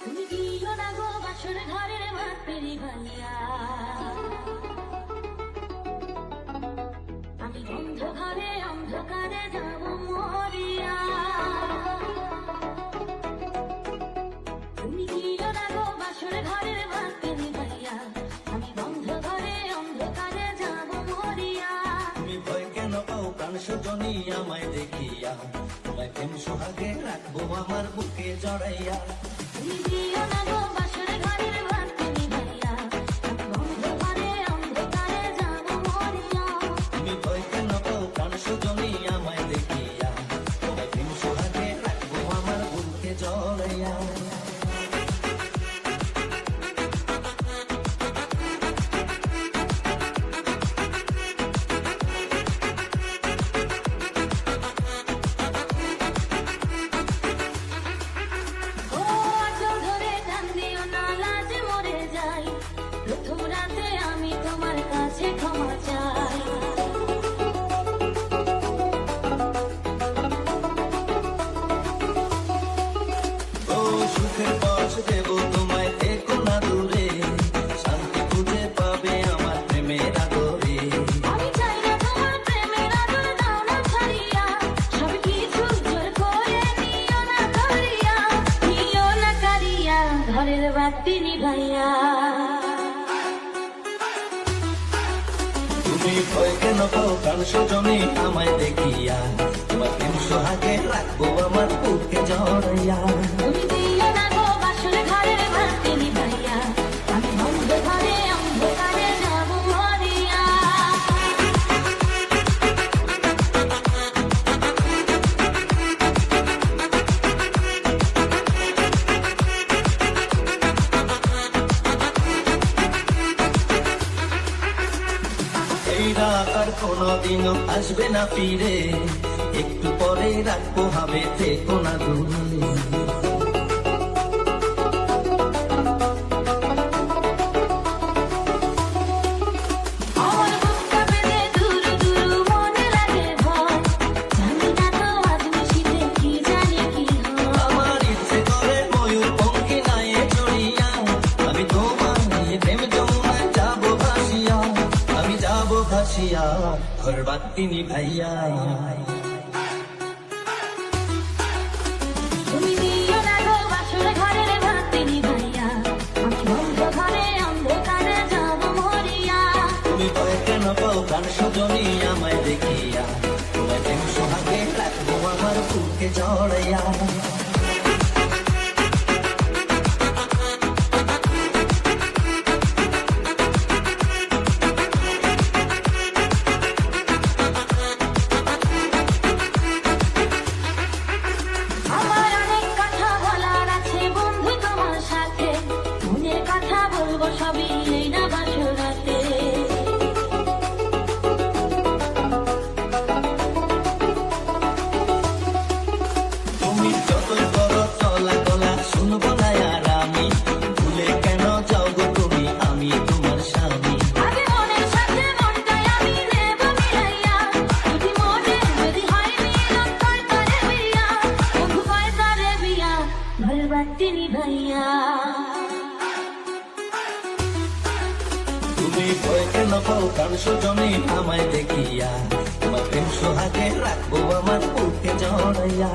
তুমি দিও না গো বাসর ঘরের ভাত পেরি ভাইয়া, আমি অন্ধকারে অন্ধকারে যাব মরিয়া। তুমি দিও না গো বাসর ঘরের ভাত পেরি ভাইয়া, আমি অন্ধকারে অন্ধকারে যাব মরিয়া। তুমি ভয় কেন পাও প্রাণ সজনী আমায় দেখিয়া, তোমায় প্রেম সোহাগে রাখবো আমার বুকে জড়াইয়া। তুমি দিও না গো বাসর ঘরের ভাত পেরি ভাইয়া, আমি অন্ধকারে অন্ধকারে যাব মরিয়া। তুমি ভয় কেন পাও প্রাণ সজনী আমায় দেখিয়া, তোমায় প্রেম সোহাগে রাখবো আমার বুকে জড়াইয়া। ও আঁচল ধরে টান দিও না, লাজে মরে যাই। প্রথম রাতে আমি তোমার কাছে ক্ষমা চাই। ও সুখের পথ দেব তোমায়, থেকো না দূরে, শান্তি খুঁজে পাবে আমার প্রেমের আদরে। আমি চাই না তোমার প্রেমের আদর, দাও না ছাড়িয়া, সব কিছু জোর করে নিও না ধরিয়া, নিও না কারিয়া, ঘরের বাতি নিভাইয়া। তুমি ভয় কেন পাও প্রাণ সজনী আমায় দেখিয়া, তোমার প্রেম সোহাগে রাখবো আমার বুকে জড়াইয়া। তুমি দিও না গো বাসর ঘরের বাতি নিভাইয়া, আমি অন্ধকারে অন্ধকারে যাব মরিয়া। এই রাত আর কোনোদিনও আসবে না ফিরে, একটু পরে রাখবো হবে, থেকো না দূরে। আমার বুকটা বেঁধে দুরু দুরু মনে লাগে ভয়, জানি না তো আজ নিশিতে কি জানি কি হয়। আমার ইচ্ছে করে ময়ূর পঙ্খী নায়ে চড়িয়া, আমি তোমার নিয়ে প্রেম যমুনায় যাবো ভাসিয়া, আমি যাবো ভাসিয়া ঘর বাতি নিভাইয়া। তুমি দিও না গো বাসর ঘরের বাতি নিভাইয়া, আমি অন্ধকারে অন্ধকারে যাব মরিয়া। তুমি ভয় কেন পাও প্রাণ সজনী আমায় দেখিয়া, তোমায় প্রেম সোহাগে রাখবো আমার বুকে জড়াইয়া। আমার অনেক কথা বলার আছে বন্ধু তোমার সাথে, মনের কথা বলবো সবই এই না বাসর রাতে। তুমি যতই করো চলা গলা শুনবো না আর আমি, ভুলে কেন যাও গো তুমি, আমি তোমার স্বামী। আগে মনের সাথে মনটাই আমি নেব মিলাইয়া, যদি মনে যদি হয় মিলন কয় তারে বিয়া, বন্ধু কয় তারে বিয়া, ঘরের বাতি নিভাইয়া। তুমি ভয় কেন পাও প্রাণ সজনী আমায় দেখিয়া, তোমার প্রেম সোহাগে রাখবো আমার বুকে জড়াইয়া।